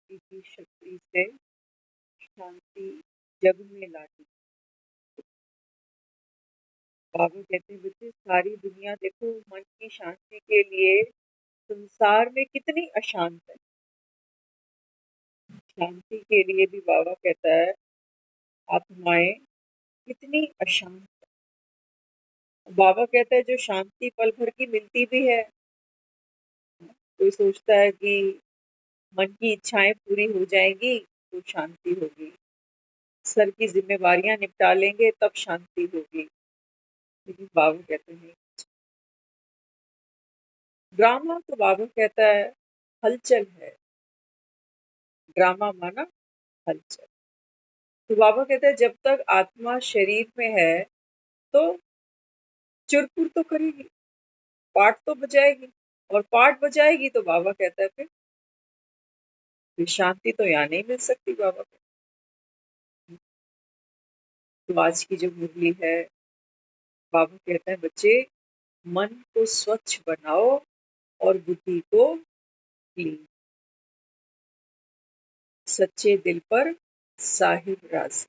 शांति की शक्ति से शांति जग में लाती। बाबा कहते हैं बच्चे सारी दुनिया देखो मन की शांति के लिए संसार में कितनी अशांत है। शांति के लिए भी बाबा कहता है आत्माएं कितनी अशांत है। बाबा कहता है जो शांति पल भर की मिलती भी है, कोई सोचता है कि मन की इच्छाएं पूरी हो जाएंगी तो शांति होगी, सर की जिम्मेवारियां निपटा लेंगे तब शांति होगी। लेकिन बाबा कहते हैं ड्रामा तो बाबा कहता है हलचल है। ड्रामा माना हलचल। तो बाबा कहता है जब तक आत्मा शरीर में है तो चुरपुर तो करेगी, पाठ तो बजाएगी, और पाठ बजाएगी तो बाबा कहता है फिर शांति तो यहाँ नहीं मिल सकती। बाबा कहता है तो आज की जो मुरली है, बाबा कहता है बच्चे मन को स्वच्छ बनाओ और बुद्धि को क्लीन। सच्चे दिल पर साहिब राज।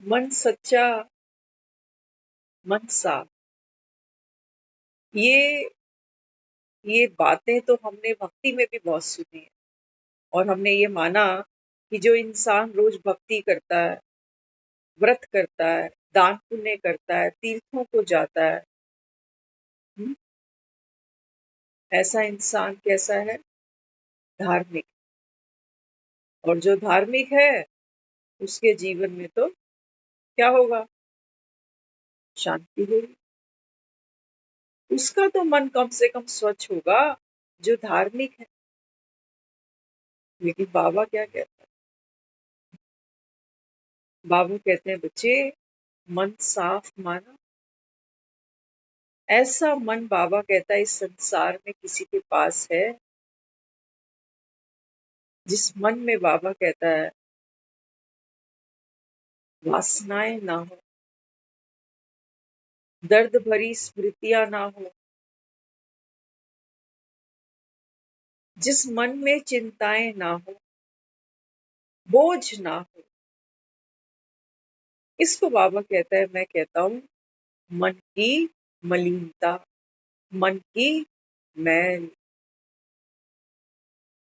मन सच्चा, मन साफ। ये बातें तो हमने भक्ति में भी बहुत सुनी है, और हमने ये माना कि जो इंसान रोज भक्ति करता है, व्रत करता है, दान पुण्य करता है, तीर्थों को जाता है, हम्म, ऐसा इंसान कैसा है? धार्मिक। और जो धार्मिक है उसके जीवन में तो क्या होगा? शांति होगी। उसका तो मन कम से कम स्वच्छ होगा जो धार्मिक है। लेकिन बाबा क्या कहता है? बाबा कहते हैं बच्चे मन साफ माना। ऐसा मन बाबा कहता है इस संसार में किसी के पास है जिस मन में बाबा कहता है वासनाएं ना हो, दर्द भरी स्मृतियां ना हो, जिस मन में चिंताएं ना हो, बोझ ना हो। इसको बाबा कहता है, मैं कहता हूं मन की मलिनता, मन की मैल।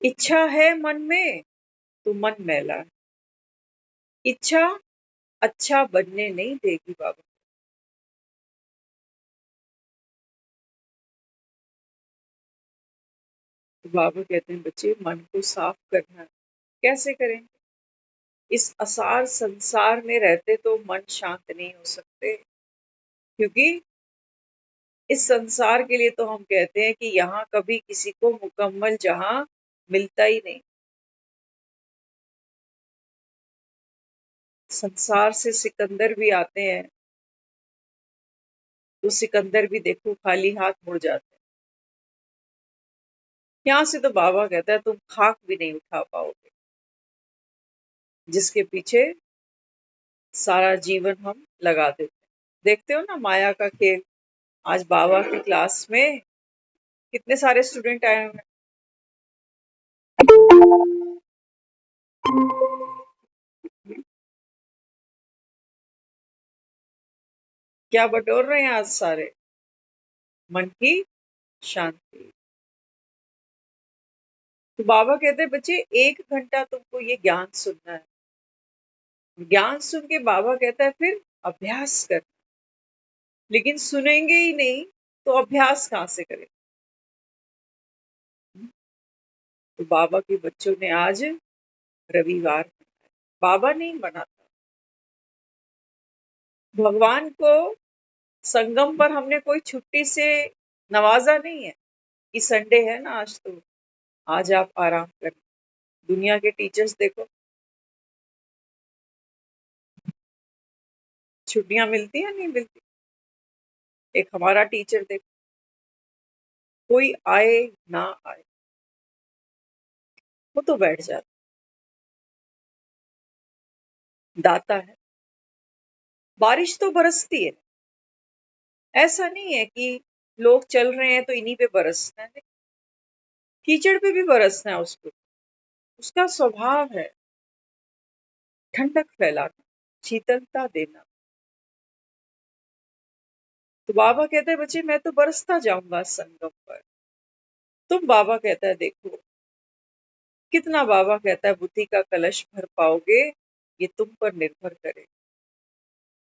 इच्छा है मन में तो मन मैला है। इच्छा अच्छा बनने नहीं देगी बाबा। तो बाबा कहते हैं बच्चे मन को साफ करना है। कैसे करें? इस असार संसार में रहते तो मन शांत नहीं हो सकते, क्योंकि इस संसार के लिए तो हम कहते हैं कि यहाँ कभी किसी को मुकम्मल जहां मिलता ही नहीं। संसार से सिकंदर भी आते हैं तो सिकंदर भी देखो खाली हाथ मुड़ जाते हैं। यहाँ से तो बाबा कहता है तुम खाक भी नहीं उठा पाओगे, जिसके पीछे सारा जीवन हम लगा देते हैं। देखते हो ना माया का खेल। आज बाबा की क्लास में कितने सारे स्टूडेंट आए हुए हैं। क्या बटोर रहे हैं आज सारे? मन की शांति। तो बाबा कहते हैं बच्चे 1 घंटा तुमको ये ज्ञान सुनना है। ज्ञान सुन के बाबा कहता है फिर अभ्यास कर। लेकिन सुनेंगे ही नहीं तो अभ्यास कहाँ से करें? तो बाबा के बच्चों ने आज रविवार मनाया। बाबा नहीं मनाता। भगवान को संगम पर हमने कोई छुट्टी से नवाजा नहीं है कि संडे है ना आज, तो आज आप आराम करें। दुनिया के टीचर्स देखो, छुट्टियां मिलती है नहीं मिलती। एक हमारा टीचर देखो, कोई आए ना आए वो तो बैठ जाता, दाता है। बारिश तो बरसती है, ऐसा नहीं है कि लोग चल रहे हैं तो इन्हीं पे बरसना है। कीचड़ पे भी बरसना है उसको। उसका स्वभाव है ठंडक फैलाना, शीतलता देना। तो बाबा कहते हैं बच्चे मैं तो बरसता जाऊंगा संगम पर। तुम बाबा कहता है देखो कितना, बाबा कहता है बुद्धि का कलश भर पाओगे ये तुम पर निर्भर करे।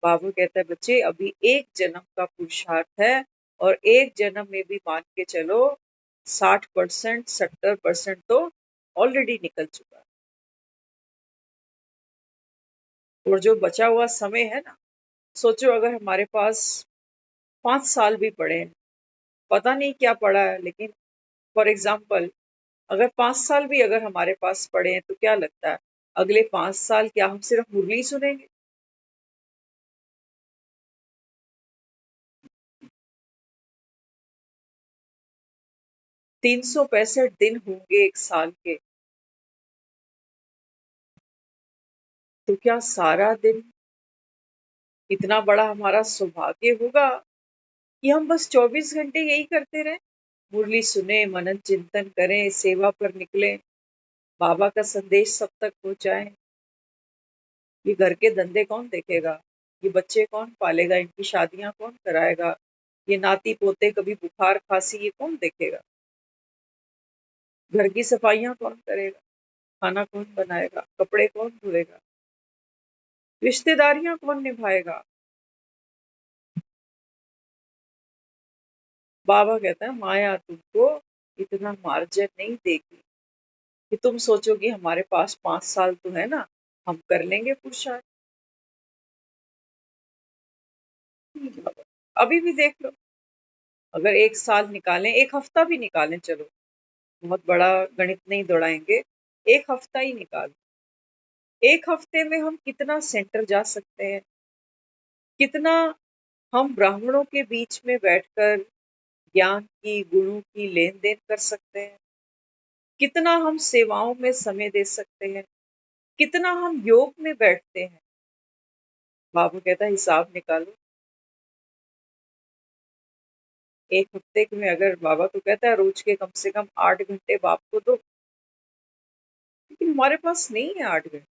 बाबा कहता है बच्चे अभी एक जन्म का पुरुषार्थ है, और एक जन्म में भी मान के चलो 60% 70% तो ऑलरेडी निकल चुका है। और जो बचा हुआ समय है ना, सोचो अगर हमारे पास 5 साल भी पड़े हैं, पता नहीं क्या पड़ा है, लेकिन फॉर एग्जाम्पल अगर 5 साल भी अगर हमारे पास पड़े हैं तो क्या लगता है अगले 5 साल क्या हम सिर्फ मुरली सुनेंगे? 365 दिन होंगे एक साल के, तो क्या सारा दिन इतना बड़ा हमारा सौभाग्य होगा कि हम बस 24 घंटे यही करते रहें, मुरली सुने, मनन चिंतन करें, सेवा पर निकलें, बाबा का संदेश सब तक पहुंचाएं? ये घर के धंधे कौन देखेगा? ये बच्चे कौन पालेगा? इनकी शादियां कौन कराएगा? ये नाती पोते कभी बुखार खांसी ये कौन देखेगा? घर की सफाइयां कौन करेगा? खाना कौन बनाएगा? कपड़े कौन धोएगा? रिश्तेदारियां कौन निभाएगा? बाबा कहता है माया तुमको इतना मार्जिन नहीं देगी कि तुम सोचो कि हमारे पास 5 साल तो है ना, हम कर लेंगे पुरुषार्थ। अभी भी देख लो, अगर एक साल निकालें, एक हफ्ता भी निकालें, चलो बहुत बड़ा गणित नहीं दौड़ाएंगे, एक हफ्ता ही निकाल, एक हफ्ते में हम कितना सेंटर जा सकते हैं, कितना हम ब्राह्मणों के बीच में बैठकर ज्ञान की गुणों की लेन देन कर सकते हैं, कितना हम सेवाओं में समय दे सकते हैं, कितना हम योग में बैठते हैं। बाबू कहता है हिसाब निकालो, एक हफ्ते में अगर, बाबा तो कहता है रोज के कम से कम 8 घंटे बाप को दो, लेकिन हमारे पास नहीं है 8 घंटे।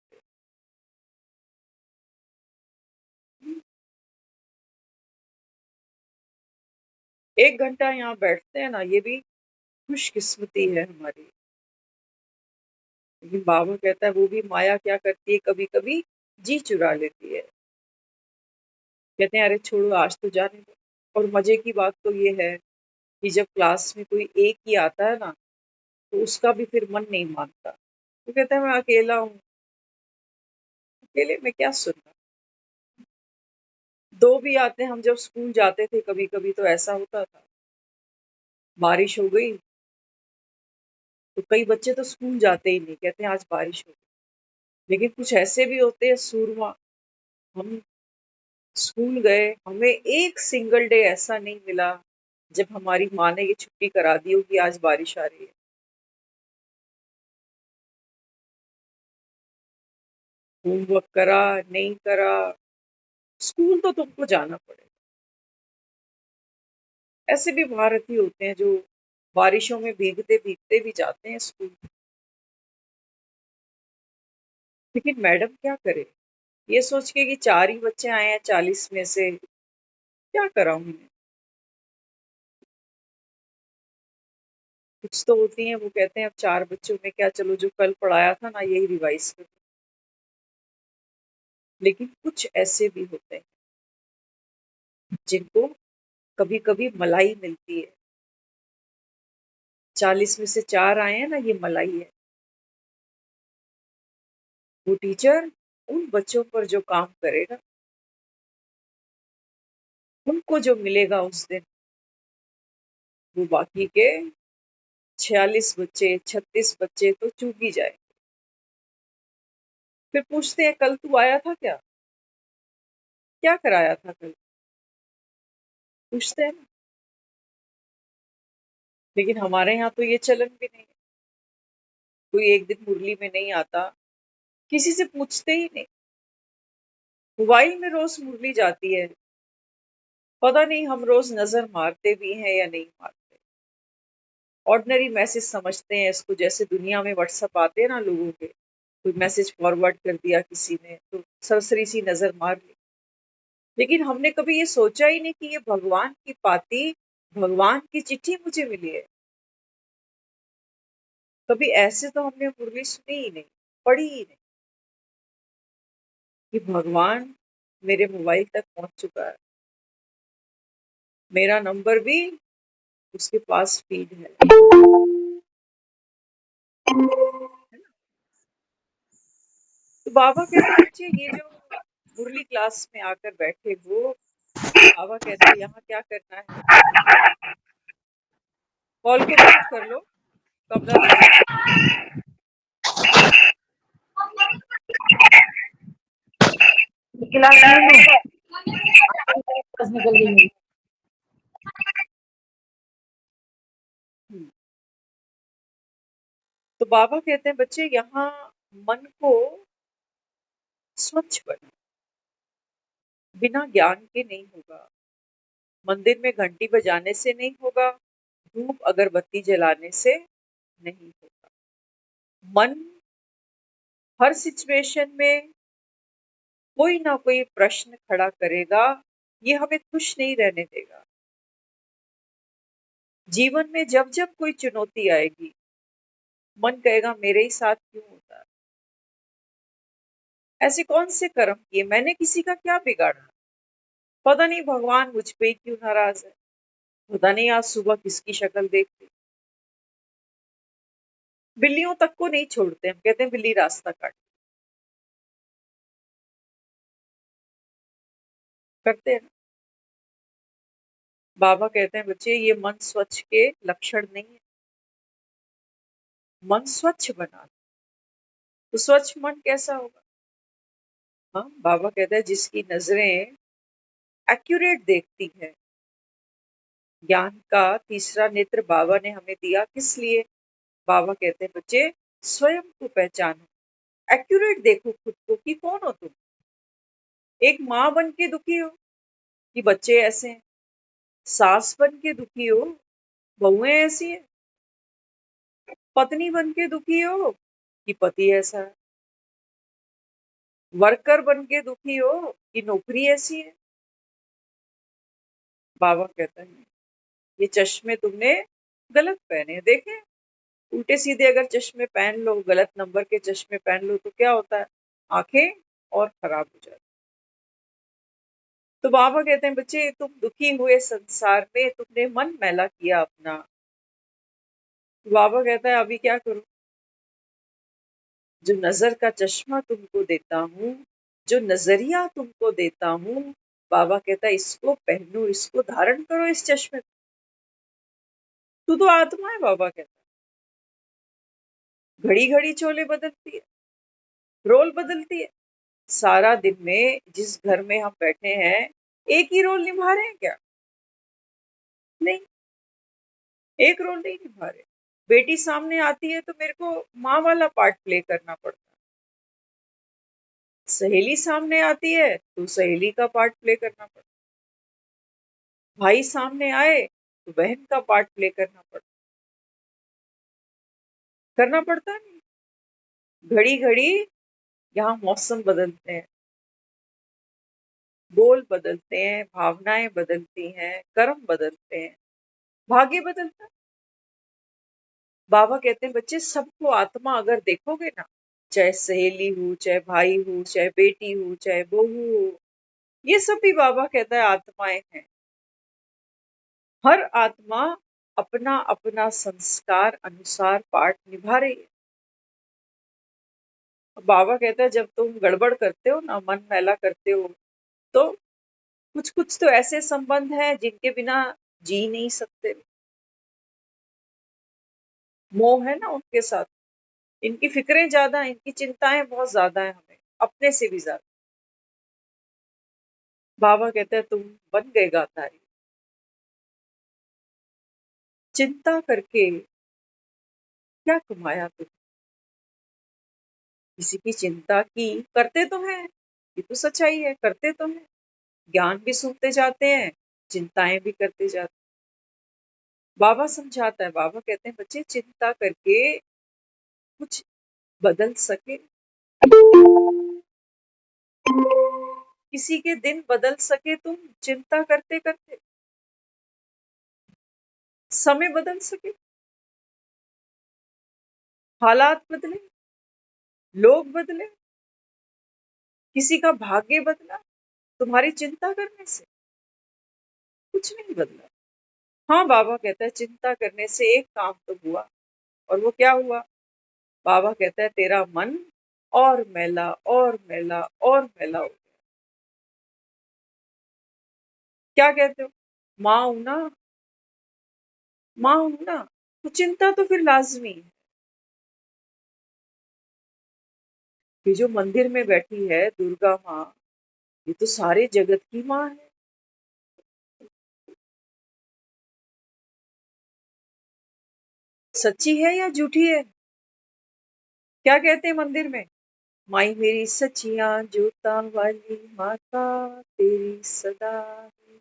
1 घंटा यहाँ बैठते हैं ना, ये भी खुशकिस्मती है हमारी। लेकिन बाबा कहता है वो भी माया क्या करती है, कभी कभी जी चुरा लेती है। कहते हैं अरे छोड़ो आज तो जाने दो। और मजे की बात तो ये है कि जब क्लास में कोई एक ही आता है ना, तो उसका भी फिर मन नहीं मानता, तो कहता है मैं अकेला हूँ, अकेले में क्या सुनना। दो भी आते हैं, हम जब स्कूल जाते थे कभी कभी तो ऐसा होता था, बारिश हो गई तो कई बच्चे तो स्कूल जाते ही नहीं, कहते हैं आज बारिश हो गई। लेकिन कुछ ऐसे भी होते हैं सूरमा, हम स्कूल गए, हमें एक सिंगल डे ऐसा नहीं मिला जब हमारी माँ ने ये छुट्टी करा दी हो कि आज बारिश आ रही है। होमवर्क करा नहीं करा, स्कूल तो तुमको जाना पड़ेगा। ऐसे भी भारतीय होते हैं जो बारिशों में भीगते भीगते भी जाते हैं स्कूल। लेकिन मैडम क्या करे, ये सोच के कि 4 ही बच्चे आए हैं 40 में से, क्या कराऊं मैं। कुछ तो होती हैं वो कहते हैं अब 4 बच्चों में क्या, चलो जो कल पढ़ाया था ना यही रिवाइज कर। लेकिन कुछ ऐसे भी होते हैं जिनको कभी कभी मलाई मिलती है। 40 में से 4 आए हैं ना, ये मलाई है। वो टीचर उन बच्चों पर जो काम करेगा, उनको जो मिलेगा उस दिन, वो बाकी के 46 बच्चे 36 बच्चे तो चूक ही जाए। फिर पूछते हैं कल तू आया था क्या कराया था कल, पूछते हैं ना। लेकिन हमारे यहाँ तो ये चलन भी नहीं है, कोई एक दिन मुरली में नहीं आता, किसी से पूछते ही नहीं। मोबाइल में रोज मुरली जाती है, पता नहीं हम रोज नजर मारते भी हैं या नहीं मारते। ऑर्डिनरी मैसेज समझते हैं इसको, जैसे दुनिया में व्हाट्सएप आते हैं ना लोगों के, कोई मैसेज फॉरवर्ड कर दिया किसी ने तो सरसरी सी नजर मार ली। लेकिन हमने कभी ये सोचा ही नहीं कि ये भगवान की पाती, भगवान की चिट्ठी मुझे मिली है। कभी ऐसे तो हमने मुरली सुनी ही नहीं, पढ़ी ही नहीं कि भगवान मेरे मोबाइल तक पहुंच चुका है, मेरा नंबर भी उसके पास फीड है। तो बाबा कहते हैं बच्चे ये जो मुरली क्लास में आकर बैठे हो, बाबा कहते हैं यहाँ क्या करना है, कॉल को म्यूट कर लो, कमरा दीजिए। क्लास ले लो, क्लास निकल गई मेरी। तो बाबा कहते हैं बच्चे यहाँ मन को स्वच्छ बना, बिना ज्ञान के नहीं होगा, मंदिर में घंटी बजाने से नहीं होगा, धूप अगरबत्ती जलाने से नहीं होगा। मन हर सिचुएशन में कोई ना कोई प्रश्न खड़ा करेगा, ये हमें खुश नहीं रहने देगा। जीवन में जब जब कोई चुनौती आएगी, मन कहेगा मेरे ही साथ क्यों होता है, ऐसे कौन से कर्म किए, मैंने किसी का क्या बिगाड़ा, पता नहीं भगवान मुझ पे क्यों नाराज है, पता नहीं आज सुबह किसकी शक्ल देख ली। बिल्लियों तक को नहीं छोड़ते, हम कहते हैं बिल्ली रास्ता काट, करते हैं। बाबा कहते हैं बच्चे ये मन स्वच्छ के लक्षण नहीं है, मन स्वच्छ बना। तो स्वच्छ मन कैसा होगा? हाँ, बाबा कहते हैं जिसकी नजरें एक्यूरेट देखती है। ज्ञान का तीसरा नेत्र बाबा ने हमें दिया किस लिए? बाबा कहते हैं बच्चे स्वयं को पहचानो, एक्यूरेट देखो खुद को कि कौन हो तुम। एक माँ बन के दुखी हो कि बच्चे ऐसे हैं, सास बन के दुखी हो बहुएं ऐसी है, पत्नी बन के दुखी हो कि पति ऐसा है, वर्कर बन के दुखी हो कि नौकरी ऐसी है। बाबा कहता है ये चश्मे तुमने गलत पहने, देखे उल्टे सीधे अगर चश्मे पहन लो, गलत नंबर के चश्मे पहन लो तो क्या होता है, आंखें और खराब हो जाती। तो बाबा कहते हैं बच्चे तुम दुखी हुए संसार में तुमने मन मैला किया अपना। तो बाबा कहता है अभी क्या करूं, जो नजर का चश्मा तुमको देता हूँ, जो नजरिया तुमको देता हूँ, बाबा कहता है इसको पहनो, इसको धारण करो, इस चश्मे को। तू तो आत्मा है, बाबा कहता है घड़ी घड़ी चोले बदलती है, रोल बदलती है। सारा दिन में जिस घर में हम बैठे हैं एक ही रोल निभा रहे हैं क्या? नहीं, एक रोल नहीं निभा रहे। बेटी सामने आती है तो मेरे को माँ वाला पार्ट प्ले करना पड़ता है, सहेली सामने आती है तो सहेली का पार्ट प्ले करना पड़ता है, भाई सामने आए तो बहन का पार्ट प्ले करना पड़ता नहीं। घड़ी घड़ी यहाँ मौसम बदलते हैं, बोल बदलते हैं, भावनाएं बदलती हैं, कर्म बदलते हैं, भाग्य बदलता है। बाबा कहते हैं बच्चे सबको आत्मा अगर देखोगे ना, चाहे सहेली हो, चाहे भाई हो, चाहे बेटी हो, चाहे बहू हो, ये सब भी बाबा कहता है आत्माएं हैं। हर आत्मा अपना अपना संस्कार अनुसार पाठ निभा रही है। बाबा कहता है जब तुम गड़बड़ करते हो ना, मन मैला करते हो, तो कुछ कुछ तो ऐसे संबंध हैं जिनके बिना जी नहीं सकते, मोह है ना उनके साथ, इनकी फिक्रें ज्यादा, इनकी चिंताएं बहुत ज्यादा है हमें अपने से भी ज्यादा। बाबा कहते हैं तुम बन गए गातारी, चिंता करके क्या कमाया तुम, किसी की चिंता की करते तो हैं, ये तो सच्चाई है, करते तो हैं, ज्ञान भी सुनते जाते हैं, चिंताएं भी करते जाते हैं। बाबा समझाता है, बाबा कहते हैं बच्चे चिंता करके कुछ बदल सके, किसी के दिन बदल सके तुम चिंता करते करते, समय बदल सके, हालात बदले, लोग बदले, किसी का भाग्य बदला तुम्हारी चिंता करने से? कुछ नहीं बदला। हाँ, बाबा कहता है चिंता करने से एक काम तो हुआ, और वो क्या हुआ? बाबा कहता है तेरा मन और मैला और मैला और मैला हो गया। क्या कहते हो? माँ हूं ना, माँ हूं ना, तो चिंता तो फिर लाजमी है। ये जो मंदिर में बैठी है दुर्गा माँ, ये तो सारे जगत की माँ है। सच्ची है या झूठी है? क्या कहते हैं मंदिर में? माई मेरी सचिया जोता वाली माता तेरी सदा है।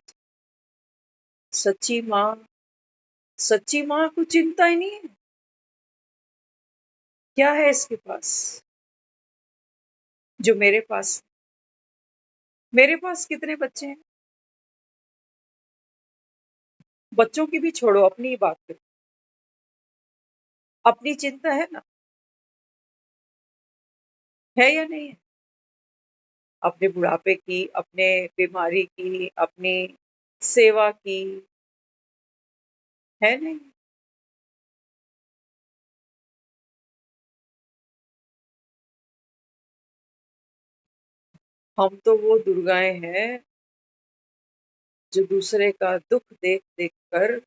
सच्ची माँ, सच्ची माँ को चिंता ही नहीं है। क्या है इसके पास जो मेरे पास? मेरे पास कितने बच्चे हैं? बच्चों की भी छोड़ो, अपनी ही बात करो। अपनी चिंता है ना, है या नहीं है? अपने बुढ़ापे की, अपने बीमारी की, अपनी सेवा की, है नहीं? हम तो वो दुर्गाएं हैं जो दूसरे का दुख देख देख कर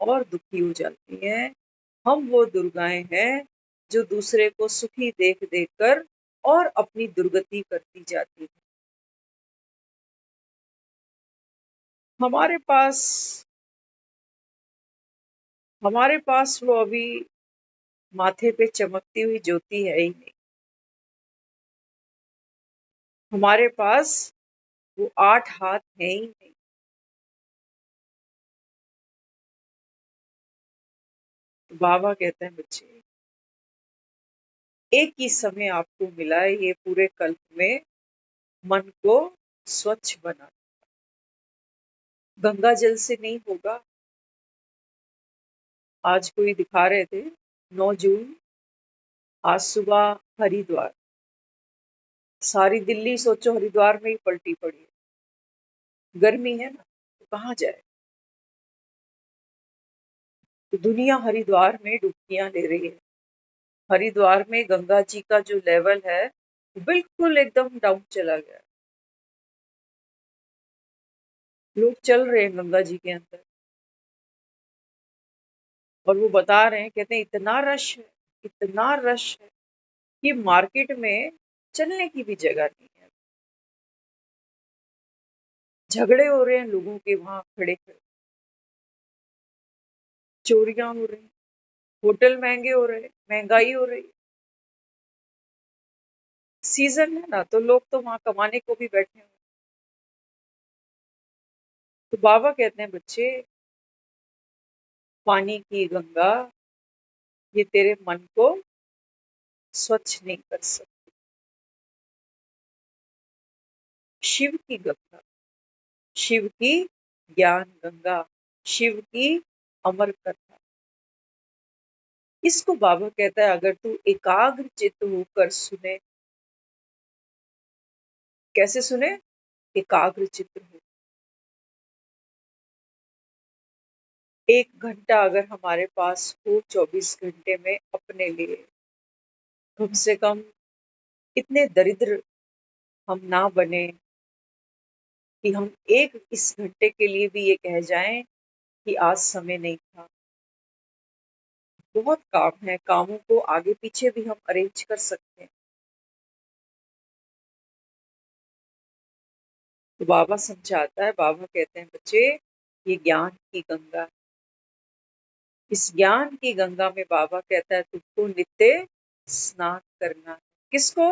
और दुखी हो जाती हैं। हम वो दुर्गाएं हैं जो दूसरे को सुखी देख देख कर और अपनी दुर्गति करती जाती है। हमारे पास हमारे पास वो अभी माथे पे चमकती हुई ज्योति है ही नहीं। हमारे पास वो 8 हाथ है ही नहीं। तो बाबा कहते हैं बच्चे, एक ही समय आपको मिला है ये पूरे कल्प में मन को स्वच्छ बना। गंगा जल से नहीं होगा। आज कोई दिखा रहे थे 9 जून, आज सुबह हरिद्वार, सारी दिल्ली सोचो हरिद्वार में ही पलटी पड़ी है। गर्मी है ना, तो कहाँ जाए? तो दुनिया हरिद्वार में डुबकियां ले रही है। हरिद्वार में गंगा जी का जो लेवल है बिल्कुल एकदम डाउन चला गया। लोग चल रहे हैं गंगा जी के अंदर और वो बता रहे हैं, कहते हैं इतना रश है, इतना रश है कि मार्केट में चलने की भी जगह नहीं है। झगड़े हो रहे हैं लोगों के वहां खड़े खड़े, चोरियां हो रही, होटल महंगे हो रहे, महंगाई हो रही। सीजन है ना, तो लोग तो वहां कमाने को भी बैठे हुए। तो बाबा कहते हैं बच्चे, पानी की गंगा ये तेरे मन को स्वच्छ नहीं कर सकती। शिव की गंगा, शिव की ज्ञान गंगा, शिव की अमर कथा, इसको बाबा कहता है अगर तू एकाग्र चित्त होकर सुने। कैसे सुने? एकाग्र चित्त हो। 1 घंटा अगर हमारे पास हो 24 घंटे में अपने लिए, कम से कम इतने दरिद्र हम ना बने कि हम एक इस घंटे के लिए भी ये कह जाएं कि आज समय नहीं था। बहुत काम है, कामों को आगे पीछे भी हम अरेंज कर सकते हैं। तो बाबा समझाता है, बाबा कहते हैं बच्चे ये ज्ञान की गंगा है। इस ज्ञान की गंगा में बाबा कहता है तुमको नित्य स्नान करना है। किसको?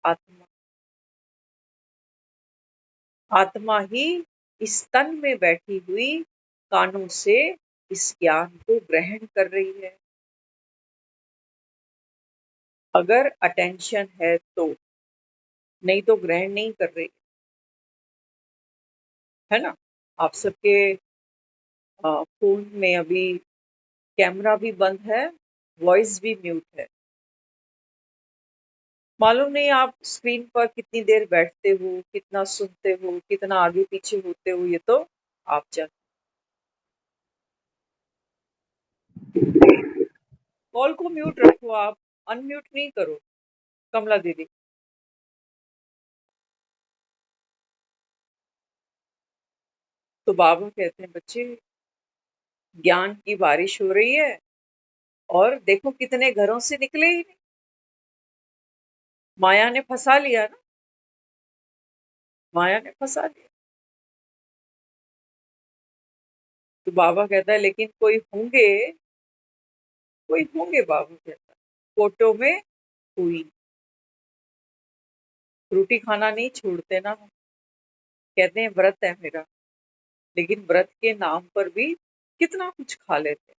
आत्मा। आत्मा ही इस तन में बैठी हुई कानों से इस ज्ञान को ग्रहण कर रही है। अगर अटेंशन है तो, नहीं तो ग्रहण नहीं कर रही, है ना। आप सबके फोन में अभी कैमरा भी बंद है, वॉइस भी म्यूट है। मालूम नहीं आप स्क्रीन पर कितनी देर बैठते हो, कितना सुनते हो, कितना आगे पीछे होते हो, ये तो आप जानते। कॉल को म्यूट रखो, आप अनम्यूट नहीं करो। कमला दीदी, तो बाबा कहते हैं बच्चे, ज्ञान की बारिश हो रही है और देखो कितने घरों से निकले ही नहीं। माया ने फंसा लिया ना, माया ने फंसा लिया। तो बाबा कहता है लेकिन कोई होंगे, कोई होंगे, बाबा कहता है फोटो में हुई। रोटी खाना नहीं छोड़ते ना हम, कहते हैं व्रत है मेरा, लेकिन व्रत के नाम पर भी कितना कुछ खा लेते हैं।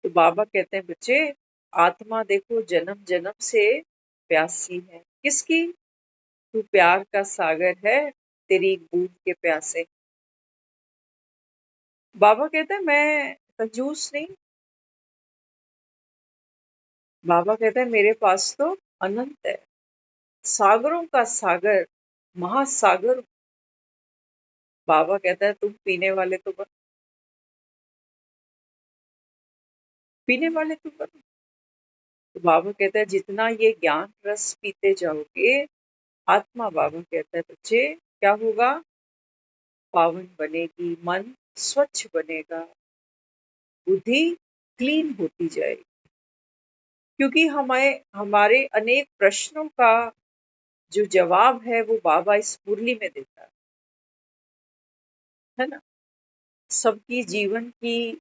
तो बाबा कहते हैं बच्चे, आत्मा देखो जन्म जन्म से प्यासी है। किसकी? तू प्यार का सागर है, तेरी एक बूंद के प्यासे। बाबा कहते हैं मैं कंजूस नहीं। बाबा कहते हैं मेरे पास तो अनंत है, सागरों का सागर, महासागर। बाबा कहता है तुम पीने वाले तो बनो, पीने वाले तो बनो। तो बाबा कहता है जितना ये ज्ञान रस पीते जाओगे, आत्मा, बाबा कहता है बच्चे, क्या होगा? पावन बनेगी, मन स्वच्छ बनेगा, बुद्धि क्लीन होती जाएगी। क्योंकि हमें हमारे अनेक प्रश्नों का जो जवाब है वो बाबा इस मुरली में देता है ना। सबकी जीवन की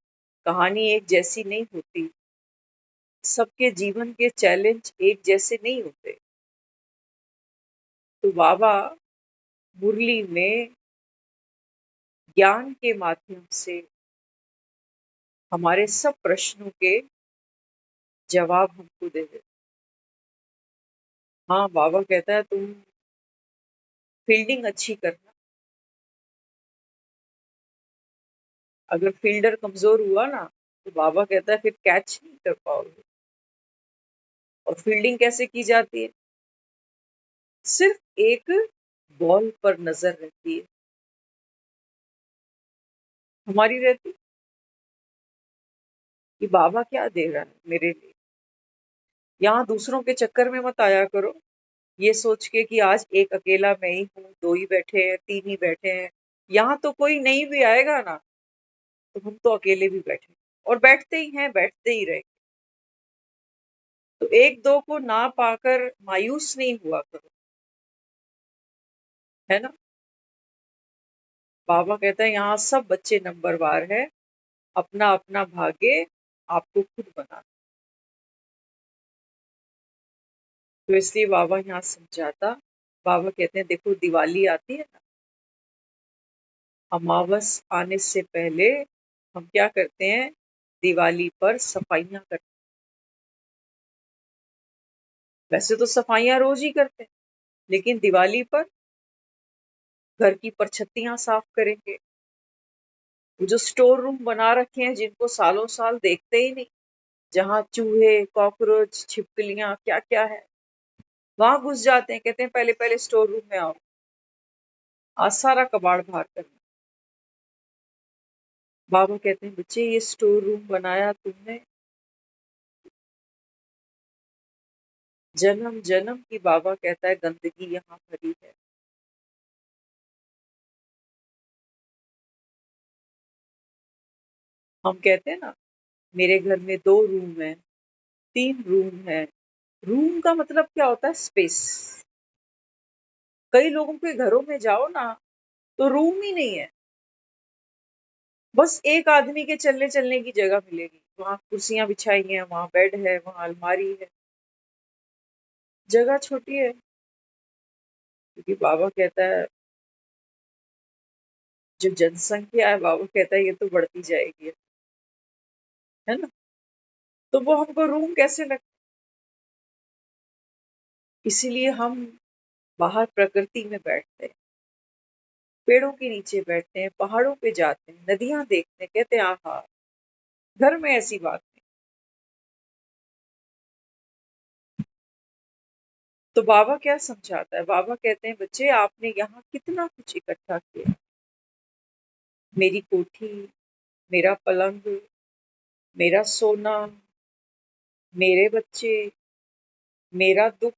कहानी एक जैसी नहीं होती, सबके जीवन के चैलेंज एक जैसे नहीं होते। तो बाबा मुरली में ज्ञान के माध्यम से हमारे सब प्रश्नों के जवाब हमको दे देते। हाँ, बाबा कहता है तुम फील्डिंग अच्छी करना। अगर फील्डर कमजोर हुआ ना, तो बाबा कहता है फिर कैच नहीं कर पाओगे। और फील्डिंग कैसे की जाती है? सिर्फ एक बॉल पर नजर रहती है, हमारी रहती कि बाबा क्या दे रहा है मेरे लिए। यहाँ दूसरों के चक्कर में मत आया करो, ये सोच के कि आज एक अकेला मैं ही हूँ, दो ही बैठे हैं, तीन ही बैठे हैं। यहाँ तो कोई नहीं भी आएगा ना, तो हम तो अकेले भी बैठे और बैठते ही हैं, बैठते ही रहे। तो एक दो को ना पाकर मायूस नहीं हुआ करो, है ना। बाबा कहता है यहाँ सब बच्चे नंबरवार है, अपना अपना भाग्य आपको खुद बना। तो इसलिए बाबा यहाँ समझाता। बाबा कहते हैं देखो दिवाली आती है ना, अमावस आने से पहले हम क्या करते हैं? दिवाली पर सफाइयां करते हैं। वैसे तो सफाइयां रोज ही करते हैं, लेकिन दिवाली पर घर की परछत्तियां साफ करेंगे। वो जो स्टोर रूम बना रखे हैं जिनको सालों साल देखते ही नहीं, जहाँ चूहे, कॉकरोच, छिपकलियां, क्या क्या है, वहां घुस जाते हैं। कहते हैं पहले पहले स्टोर रूम में आओ, आज सारा कबाड़ बाहर करना। बाबा कहते हैं बच्चे ये स्टोर रूम बनाया तुमने, जन्म जन्म की, बाबा कहता है गंदगी यहाँ भरी है। हम कहते हैं ना मेरे घर में 2 रूम है, 3 रूम है। रूम का मतलब क्या होता है? स्पेस। कई लोगों के घरों में जाओ ना, तो रूम ही नहीं है, बस एक आदमी के चलने चलने की जगह मिलेगी। वहां कुर्सियां बिछाई हैं, वहां बेड है, वहां अलमारी है, जगह छोटी है। क्योंकि बाबा कहता है जो जनसंख्या है बाबा कहता है ये तो बढ़ती जाएगी, है ना? तो वो हमको रूम कैसे लगता? इसीलिए हम बाहर प्रकृति में बैठते हैं, पेड़ों के नीचे बैठते हैं, पहाड़ों पे जाते हैं, नदियां देखते हैं, कहते हैं आहा। घर में ऐसी बात नहीं। तो बाबा क्या समझाता है? बाबा कहते हैं बच्चे आपने यहाँ कितना कुछ इकट्ठा किया, मेरी कोठी, मेरा पलंग, मेरा सोना, मेरे बच्चे, मेरा दुख,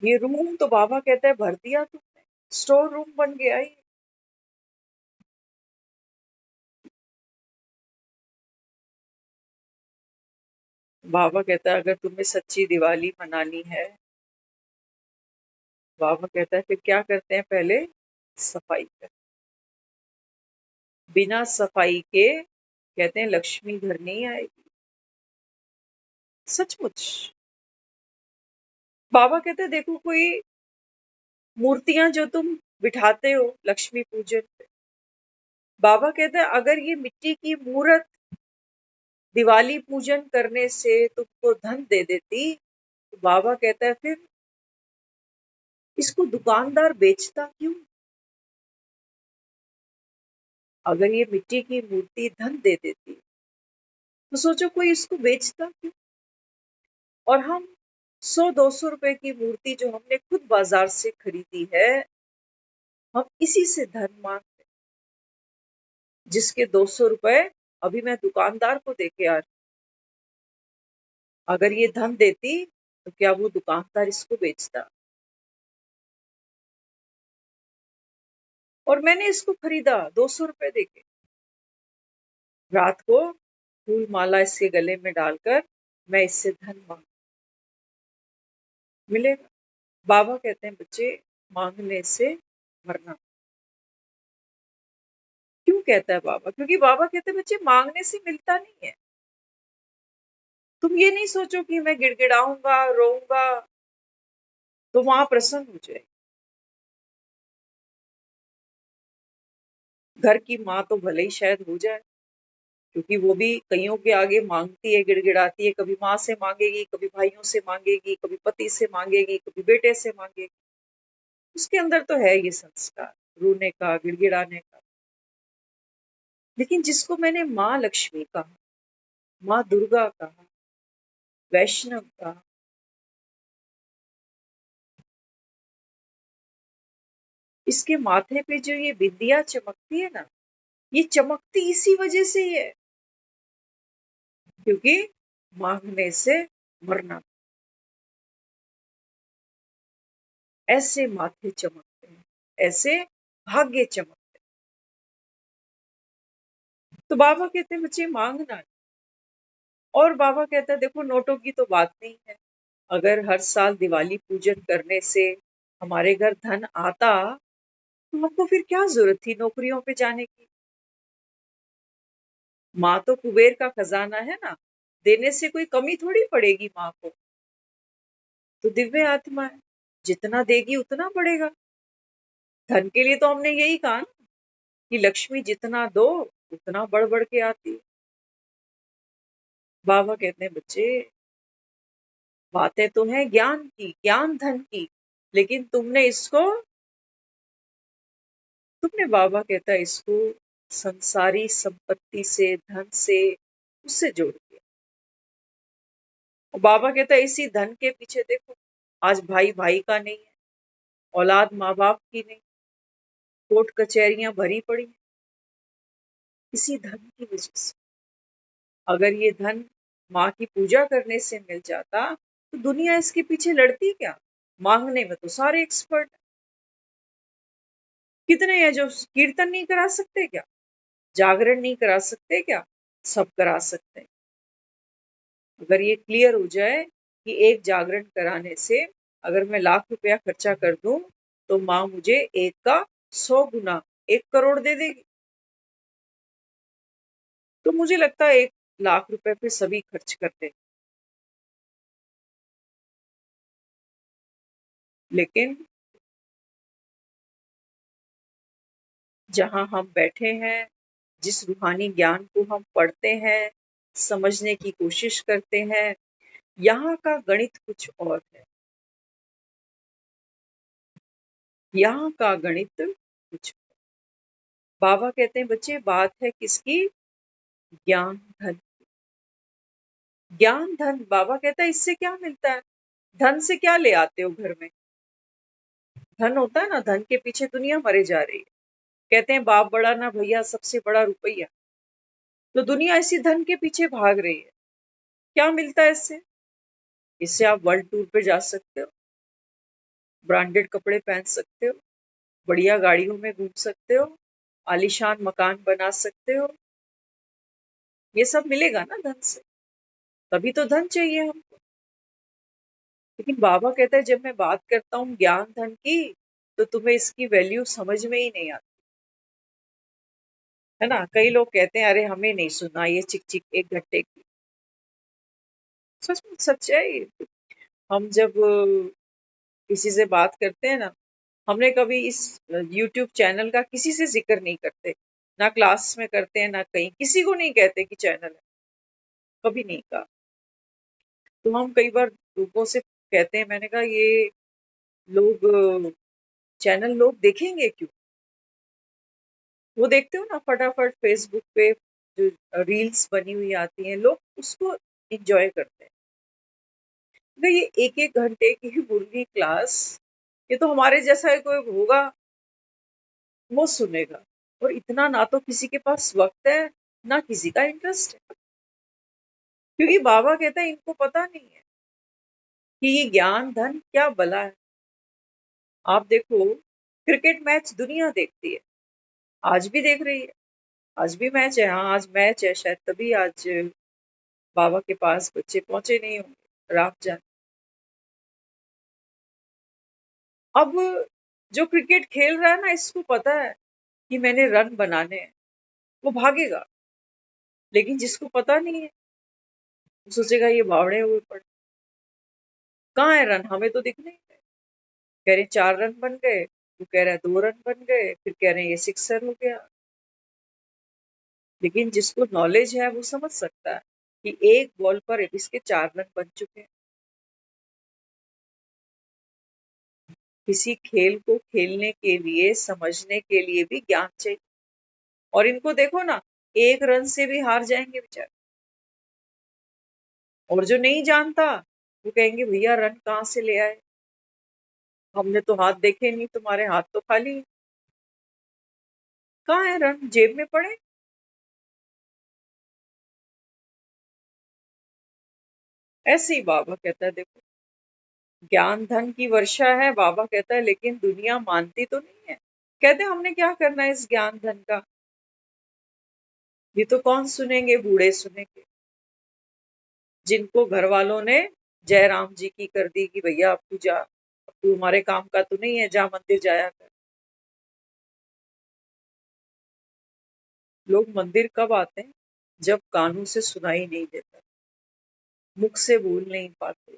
ये रूम तो बाबा कहता है भर दिया तुमने, स्टोर रूम बन गया ये। बाबा कहता है अगर तुम्हें सच्ची दिवाली मनानी है, बाबा कहता है फिर क्या करते हैं? पहले सफाई कर, बिना सफाई के कहते हैं लक्ष्मी घर नहीं आएगी। सचमुच। बाबा कहते हैं देखो कोई मूर्तियां जो तुम बिठाते हो लक्ष्मी पूजन पे, बाबा कहते हैं अगर ये मिट्टी की मूर्त दिवाली पूजन करने से तुमको धन दे देती, तो बाबा कहता है फिर इसको दुकानदार बेचता क्यों? अगर ये मिट्टी की मूर्ति धन दे देती तो सोचो कोई इसको बेचता क्यों? और हम 100-200 रुपए की मूर्ति जो हमने खुद बाजार से खरीदी है, हम इसी से धन मांगते, जिसके 200 रुपए अभी मैं दुकानदार को दे के आ रही। अगर ये धन देती तो क्या वो दुकानदार इसको बेचता? और मैंने इसको खरीदा 200 रुपए देके, रात को फूल माला इसके गले में डालकर मैं इससे धन मांग, मिलेगा? बाबा कहते हैं बच्चे मांगने से मरना। क्यों कहता है बाबा? क्योंकि बाबा कहते हैं बच्चे मांगने से मिलता नहीं है। तुम ये नहीं सोचो कि मैं गिड़गिड़ाऊंगा, रोऊंगा तो वहां प्रसन्न हो जाए। घर की माँ तो भले ही शायद हो जाए, क्योंकि वो भी कईयों के आगे मांगती है, गिड़गिड़ाती है, कभी माँ से मांगेगी, कभी भाइयों से मांगेगी, कभी पति से मांगेगी, कभी बेटे से मांगेगी। उसके अंदर तो है ये संस्कार, रोने का, गिड़गिड़ाने का। लेकिन जिसको मैंने माँ लक्ष्मी कहा, माँ दुर्गा कहा, वैष्णव कहा, इसके माथे पे जो ये बिंदिया चमकती है ना, ये चमकती इसी वजह से ही है, क्योंकि मांगने से मरना। ऐसे माथे चमकते हैं, ऐसे भाग्य चमकते हैं। तो बाबा कहते हैं बच्चे मांगना नहीं। और बाबा कहता है देखो नोटों की तो बात नहीं है, अगर हर साल दिवाली पूजन करने से हमारे घर धन आता तो हमको फिर क्या जरूरत थी नौकरियों पे जाने की? माँ तो कुबेर का खजाना है ना, देने से कोई कमी थोड़ी पड़ेगी माँ को। तो दिव्य आत्मा है, जितना देगी उतना बढ़ेगा। धन के लिए तो हमने यही कहा ना कि लक्ष्मी जितना दो उतना बढ़ बढ़ के आती है। बाबा कहते हैं बच्चे बातें तो हैं ज्ञान की, ज्ञान धन की, लेकिन तुमने बाबा कहता है इसको संसारी संपत्ति से, धन से, उससे जोड़ दिया। और बाबा कहता है इसी धन के पीछे देखो, आज भाई भाई का नहीं है, औलाद माँ बाप की नहीं, कोर्ट कचहरियां भरी पड़ी हैं, इसी धन की वजह से। अगर ये धन माँ की पूजा करने से मिल जाता तो दुनिया इसके पीछे लड़ती क्या? मांगने में तो सारे एक्सपर्ट। कितने हैं जो कीर्तन नहीं करा सकते क्या? जागरण नहीं करा सकते क्या? सब करा सकते हैं। अगर ये क्लियर हो जाए कि एक जागरण कराने से अगर मैं लाख रुपया खर्चा कर दूं तो माँ मुझे एक का 100 गुना 1 करोड़ दे देगी, तो मुझे लगता है 1 लाख रुपए पे सभी खर्च करते हैं। लेकिन जहाँ हम बैठे हैं, जिस रूहानी ज्ञान को हम पढ़ते हैं, समझने की कोशिश करते हैं, यहाँ का गणित कुछ और है। यहाँ का गणित कुछ। बाबा कहते हैं बच्चे बात है किसकी? ज्ञान धन। ज्ञान धन। बाबा कहता है इससे क्या मिलता है? धन से क्या ले आते हो घर में? धन होता है ना, धन के पीछे दुनिया मरे जा रही है। कहते हैं बाप बड़ा ना भैया, सबसे बड़ा रुपया। तो दुनिया इसी धन के पीछे भाग रही है। क्या मिलता है इससे? इससे आप वर्ल्ड टूर पे जा सकते हो, ब्रांडेड कपड़े पहन सकते हो, बढ़िया गाड़ियों में घूम सकते हो, आलीशान मकान बना सकते हो। ये सब मिलेगा ना धन से। तभी तो धन चाहिए हमको। लेकिन बाबा कहता है जब मैं बात करता हूँ ज्ञान धन की, तो तुम्हें इसकी वैल्यू समझ में ही नहीं आती है ना। कई लोग कहते हैं अरे हमें नहीं सुना ये चिक चिक एक घंटे की। सच में सच्चाई। हम जब किसी से बात करते हैं ना, हमने कभी इस यूट्यूब चैनल का किसी से जिक्र नहीं करते, ना क्लास में करते हैं ना कहीं, किसी को नहीं कहते कि चैनल है, कभी नहीं कहा। तो हम कई बार लोगों से कहते हैं, मैंने कहा ये लोग चैनल लोग देखेंगे क्यों? वो देखते हो ना फटाफट फेसबुक पे जो रील्स बनी हुई आती हैं, लोग उसको एंजॉय करते हैं। तो ये एक एक घंटे की मुर्गी क्लास, ये तो हमारे जैसा ही कोई होगा वो सुनेगा। और इतना ना तो किसी के पास वक्त है, ना किसी का इंटरेस्ट है। क्योंकि बाबा कहता है इनको पता नहीं है कि ये ज्ञान धन क्या बला है। आप देखो क्रिकेट मैच दुनिया देखती है, आज भी देख रही है। आज भी मैच है, हाँ आज मैच है, शायद तभी आज बाबा के पास बच्चे पहुंचे नहीं होंगे, रात जाने। अब जो क्रिकेट खेल रहा है ना, इसको पता है कि मैंने रन बनाने हैं, वो भागेगा। लेकिन जिसको पता नहीं है, वो सोचेगा ये बावड़े हुए पड़े। कहाँ है रन? हमें तो दिख नहीं रहे। कह रहे 4 रन बन गए, वो कह रहा है 2 रन बन गए, फिर कह रहे हैं ये सिक्सर हो गया। लेकिन जिसको नॉलेज है वो समझ सकता है कि एक बॉल पर इसके 4 रन बन चुके हैं। किसी खेल को खेलने के लिए, समझने के लिए भी ज्ञान चाहिए। और इनको देखो ना, 1 रन से भी हार जाएंगे बेचारे। और जो नहीं जानता वो कहेंगे भैया रन कहाँ से ले आए, हमने तो हाथ देखे नहीं, तुम्हारे हाथ तो खाली है। कहाँ है रन? जेब में पड़े। ऐसे ही बाबा कहता है देखो, ज्ञान धन की वर्षा है, बाबा कहता है, लेकिन दुनिया मानती तो नहीं है। कहते हैं हमने क्या करना है इस ज्ञान धन का? ये तो कौन सुनेंगे? बूढ़े सुनेंगे, जिनको घर वालों ने जय राम जी की कर दी कि भैया अब तू जा, अब तू हमारे काम का तो नहीं है, जा मंदिर जाया कर। लोग मंदिर कब आते हैं? जब कानों से सुनाई नहीं देता, मुख से बोल नहीं पाते,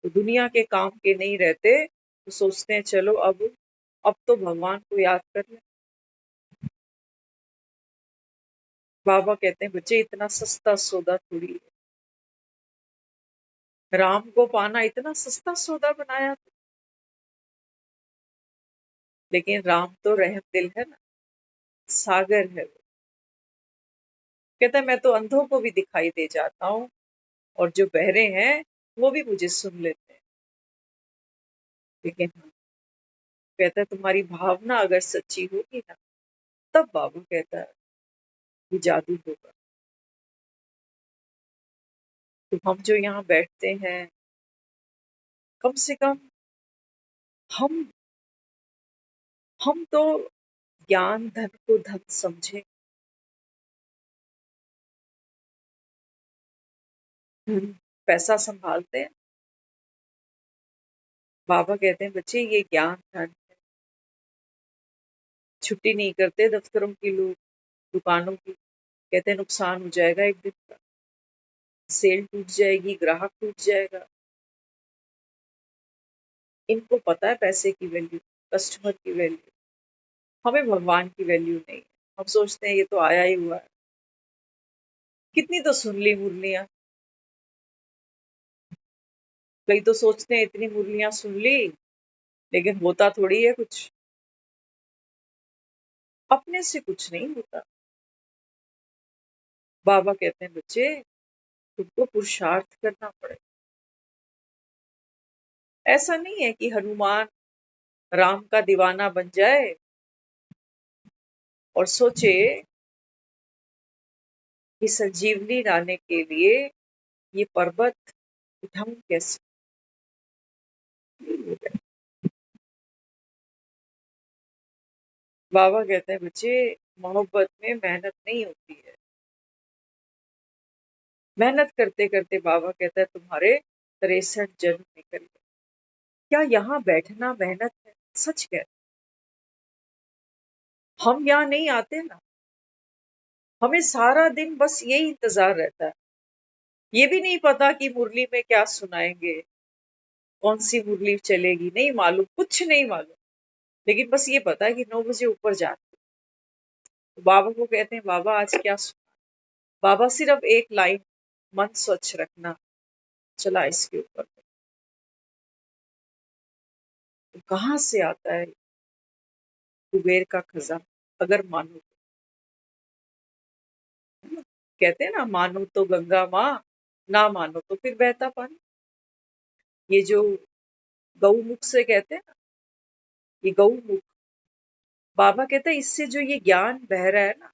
तो दुनिया के काम के नहीं रहते, तो सोचते हैं चलो अब तो भगवान को याद कर ले। बाबा कहते हैं बच्चे इतना सस्ता सौदा थोड़ी है, राम को पाना इतना सस्ता सौदा बनाया। लेकिन राम तो रहम दिल है ना, सागर है वो। कहता है मैं तो अंधों को भी दिखाई दे जाता हूँ, और जो बहरे हैं वो भी मुझे सुन लेते हैं। लेकिन हाँ, कहता है तुम्हारी भावना अगर सच्ची होगी ना, तब बाबू कहता है कि जादू होगा। तो हम जो यहाँ बैठते हैं, कम से कम हम हम तो ज्ञान धन को धन समझे। धन पैसा संभालते हैं। बाबा कहते हैं बच्चे ये ज्ञान धन है। छुट्टी नहीं करते दफ्तरों की लोग, दुकानों की। कहते हैं नुकसान हो जाएगा एक दिन का, सेल टूट जाएगी, ग्राहक टूट जाएगा। इनको पता है पैसे की वैल्यू, कस्टमर की वैल्यू। हमें भगवान की वैल्यू नहीं है। हम सोचते हैं ये तो आया ही हुआ है। कितनी तो सुन ली मुरलियां। कई तो सोचते हैं इतनी मुरलियां सुन ली, लेकिन होता थोड़ी है कुछ। अपने से कुछ नहीं होता। बाबा कहते हैं बच्चे, तुमको पुरुषार्थ करना पड़े। ऐसा नहीं है कि हनुमान राम का दीवाना बन जाए और सोचे कि संजीवनी लाने के लिए ये पर्वत उठाऊं कैसे। बाबा कहते हैं बच्चे, मोहब्बत में मेहनत नहीं होती है। मेहनत करते करते बाबा कहता है तुम्हारे 63 जन्म निकल गए। क्या यहाँ बैठना मेहनत है? सच कह, हम यहाँ नहीं आते ना, हमें सारा दिन बस यही इंतजार रहता है। ये भी नहीं पता कि मुरली में क्या सुनाएंगे, कौन सी मुरली चलेगी, नहीं मालूम, कुछ नहीं मालूम। लेकिन बस ये पता है कि 9 बजे ऊपर जाते। तो बाबा को कहते हैं बाबा आज क्या सुना। बाबा सिर्फ एक लाइन, मन स्वच्छ रखना, चला इसके ऊपर। तो कहाँ से आता है कुबेर का खजाना, अगर मानो तो। है ना? कहते हैं ना, मानो तो गंगा माँ, ना मानो तो फिर बहता पानी। ये जो गौमुख से कहते हैं ना, ये गौमुख, बाबा कहते हैं इससे जो ये ज्ञान बह रहा है ना,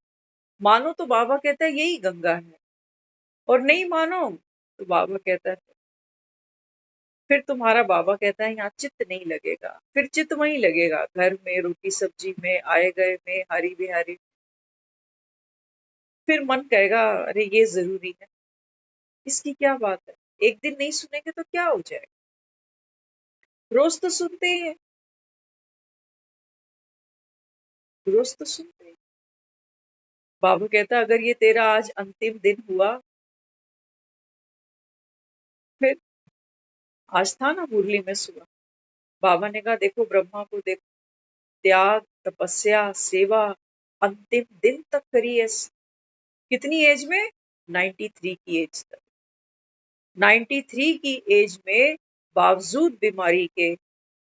मानो तो बाबा कहता है यही गंगा है, और नहीं मानो तो बाबा कहता है फिर तुम्हारा, बाबा कहता है यहाँ चित्त नहीं लगेगा। फिर चित्त वहीं लगेगा, घर में, रोटी सब्जी में, आए गए में, हारी बिहारी। फिर मन कहेगा अरे ये जरूरी है, इसकी क्या बात है। एक दिन नहीं सुनेंगे तो क्या हो जाएगा, रोज तो सुनते ही है, रोज तो सुनते ही। बाबा कहता है अगर ये तेरा आज अंतिम दिन हुआ, फिर आज था ना मुरली में सुबह, बाबा ने कहा देखो ब्रह्मा को देखो, त्याग, तपस्या, सेवा, अंतिम दिन तक करी है। कितनी एज में? 93 की एज तक। 93 की एज में, बावजूद बीमारी के,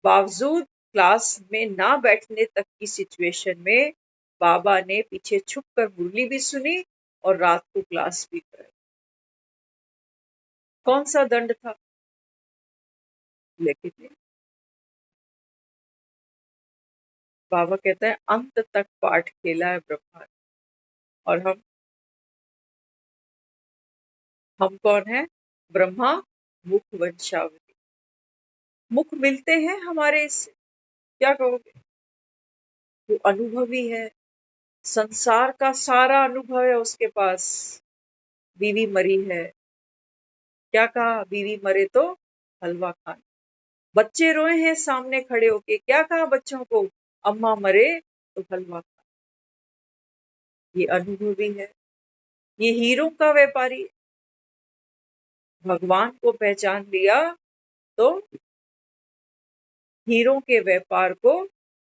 बावजूद क्लास में ना बैठने तक की सिचुएशन में, बाबा ने पीछे छुप कर मुरली भी सुनी और रात को क्लास भी कराई। कौन सा दंड था? लेकिन बाबा कहता है अंत तक पाठ खेला है ब्रह्मा ने। और हम कौन है? ब्रह्मा मुख वंशावली। मुख मिलते हैं हमारे इससे, क्या कहोगे? वो अनुभवी है, संसार का सारा अनुभव है उसके पास। बीवी मरी है, क्या कहा? बीवी मरे तो हलवा खाना। बच्चे रोए हैं सामने खड़े होके, क्या कहा बच्चों को? अम्मा मरे तो हलवा खाना। ये अनुभवी है, ये हीरों का व्यापारी। भगवान को पहचान लिया तो हीरों के व्यापार को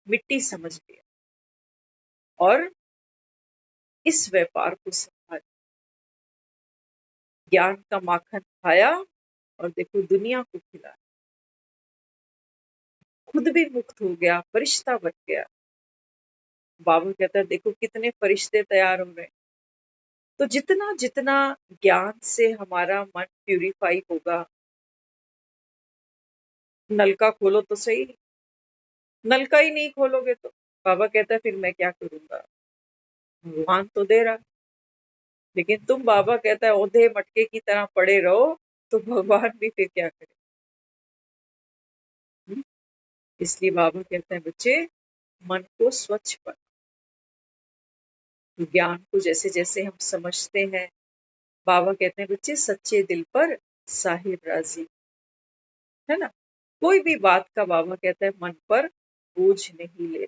मिट्टी समझ लिया, और इस व्यापार को संभाल, ज्ञान का माखन खाया, और देखो दुनिया को खिलाया। खुद भी मुक्त हो गया, फरिश्ता बन गया। बाबा कहता है देखो कितने फरिश्ते तैयार हो रहे हैं। तो जितना जितना ज्ञान से हमारा मन प्यूरिफाई होगा, नलका खोलो तो सही, नलका ही नहीं खोलोगे तो बाबा कहता है फिर मैं क्या करूंगा। भगवान तो दे रहा, लेकिन तुम, बाबा कहता है, औंधे मटके की तरह पड़े रहो, तो भगवान भी फिर क्या करे। हम्म? इसलिए बाबा कहता है बच्चे, मन को स्वच्छ पर, ज्ञान को जैसे जैसे हम समझते हैं, बाबा कहते हैं बच्चे सच्चे दिल पर साहिब राजी। है ना? कोई भी बात का बाबा कहता है मन पर बोझ नहीं ले।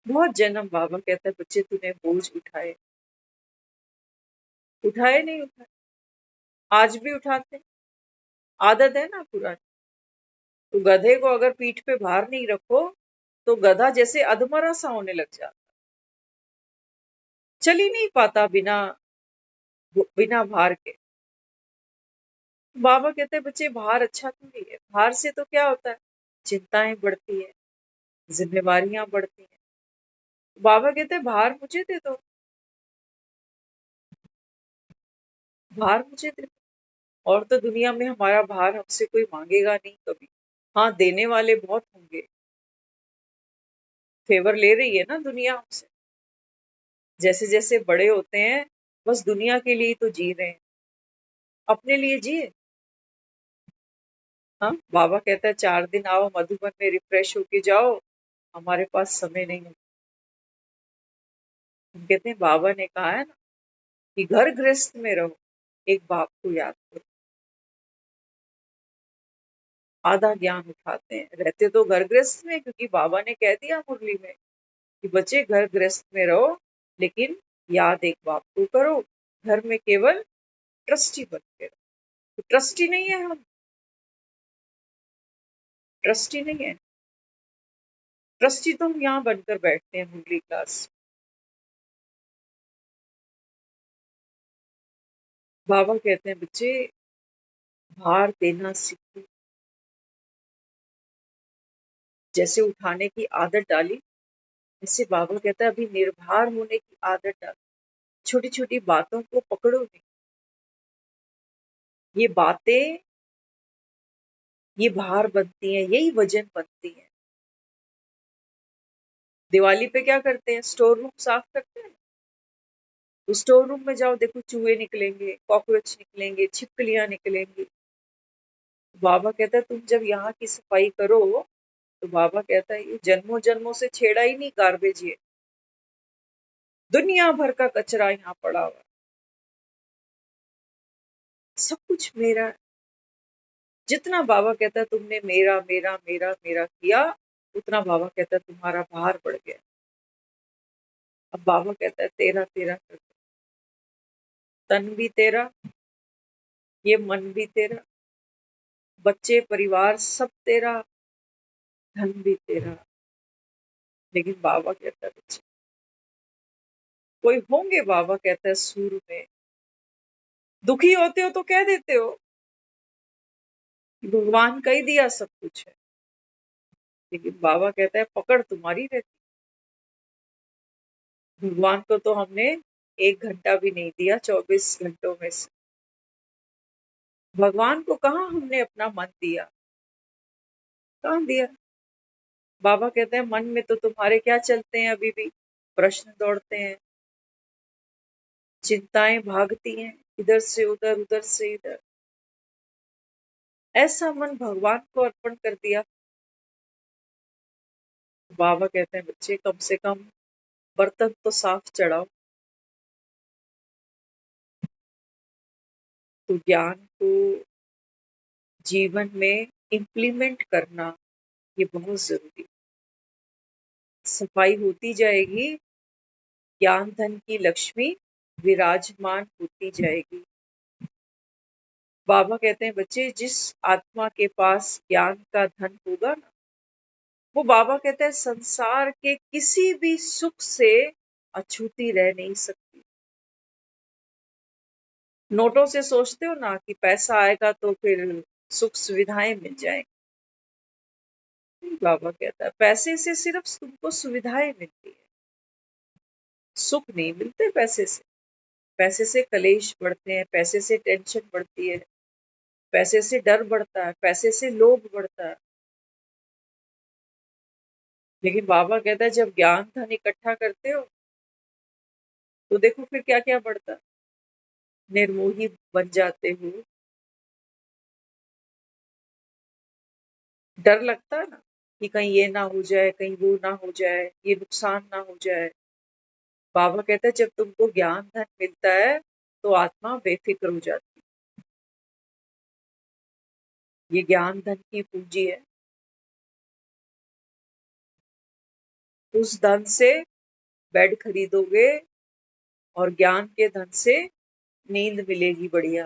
बहुत जन्म बाबा कहता है बच्चे तूने बोझ उठाए, उठाए नहीं उठाए, आज भी उठाते हैं। आदत है ना पुरानी। तो गधे को अगर पीठ पे भार नहीं रखो तो गधा जैसे अधमरा सा होने लग जाता, चल ही नहीं पाता बिना बिना भार के। बाबा कहते हैं बच्चे भार अच्छा थोड़ी है, भार से तो क्या होता है, चिंताएं बढ़ती है, जिम्मेवारियां बढ़ती हैं। बाबा कहते हैं भार मुझे दे दो, भार मुझे दे दो। और तो दुनिया में हमारा भार हमसे कोई मांगेगा नहीं कभी। हाँ, देने वाले बहुत होंगे, फेवर ले रही है ना दुनिया हमसे। जैसे जैसे बड़े होते हैं, बस दुनिया के लिए तो जी रहे हैं, अपने लिए जिए। हाँ, बाबा कहता है 4 दिन आओ मधुबन में, रिफ्रेश होके जाओ, हमारे पास समय नहीं है। हम कहते हैं बाबा ने कहा है ना कि घर गृहस्थ में रहो, एक बाप को याद करो। आधा ज्ञान उठाते हैं, रहते तो घर गृहस्थ में, क्योंकि बाबा ने कह दिया मुरली में कि बच्चे घर गृहस्थ में रहो, लेकिन याद एक बाप को करो। घर में केवल ट्रस्टी बन के रहो। तो ट्रस्टी नहीं है हम, ट्रस्टी नहीं है। ट्रस्टी तो हम यहाँ बनकर बैठते हैं मुरली क्लास। बाबा कहते हैं बच्चे भार देना सीखो। जैसे उठाने की आदत डाली, इससे बाबा कहता है अभी निर्भर होने की आदत डाल। छोटी छोटी बातों को पकड़ो नहीं। ये बातें, ये भार बनती हैं, यही वजन बनती हैं। दिवाली पे क्या करते हैं, स्टोर रूम साफ करते हैं। तो स्टोर रूम में जाओ, देखो चूहे निकलेंगे, कॉकरोच निकलेंगे, छिपकलियां निकलेंगी। बाबा कहता है तुम जब यहाँ की सफाई करो, तो बाबा कहता है ये जन्मों जन्मों से छेड़ा ही नहीं गार्बेज, ये दुनिया भर का कचरा यहाँ पड़ा हुआ है। सब कुछ मेरा है। जितना बाबा कहता है तुमने मेरा मेरा मेरा मेरा किया, उतना बाबा कहता है तुम्हारा भार बढ़ गया। अब बाबा कहता है तेरा तेरा कर, तन भी तेरा, ये मन भी तेरा, बच्चे परिवार सब तेरा, धन भी तेरा। लेकिन बाबा कहता है बच्चे कोई होंगे, बाबा कहता है सूर में, दुखी होते हो तो कह देते हो कि भगवान का ही दिया सब कुछ है। लेकिन बाबा कहता है पकड़ तुम्हारी रहती। भगवान को तो हमने 1 घंटा भी नहीं दिया 24 घंटों में से। भगवान को कहाँ हमने अपना मन दिया, कहाँ दिया। बाबा कहते हैं मन में तो तुम्हारे क्या चलते हैं, अभी भी प्रश्न दौड़ते हैं, चिंताएं भागती हैं, इधर से उधर उधर से इधर। ऐसा मन भगवान को अर्पण कर दिया। बाबा कहते हैं बच्चे कम से कम बर्तन तो साफ चढ़ाओ। तो ज्ञान को जीवन में इम्प्लीमेंट करना ये बहुत जरूरी है। सफाई होती जाएगी, ज्ञान धन की लक्ष्मी विराजमान होती जाएगी। बाबा कहते हैं बच्चे जिस आत्मा के पास ज्ञान का धन होगा ना, वो बाबा कहते हैं संसार के किसी भी सुख से अछूती रह नहीं सकती। नोटों से सोचते हो ना कि पैसा आएगा तो फिर सुख सुविधाएं मिल जाएंगी। बाबा कहता है पैसे से सिर्फ तुमको सुविधाएं मिलती है, सुख नहीं मिलते पैसे से। पैसे से कलेश बढ़ते हैं, पैसे से टेंशन बढ़ती है, पैसे से डर बढ़ता है, पैसे से लोभ बढ़ता है। लेकिन बाबा कहता है जब ज्ञान धन इकट्ठा करते हो, तो देखो फिर क्या क्या बढ़ता है। निर्मोही बन जाते हो। डर लगता है ना कि कहीं ये ना हो जाए, कहीं वो ना हो जाए, ये नुकसान ना हो जाए। बाबा कहता है जब तुमको ज्ञान धन मिलता है, तो आत्मा बेफिक्र हो जाती है। ये ज्ञान धन की पूंजी है। उस धन से बेड खरीदोगे, और ज्ञान के धन से नींद मिलेगी बढ़िया।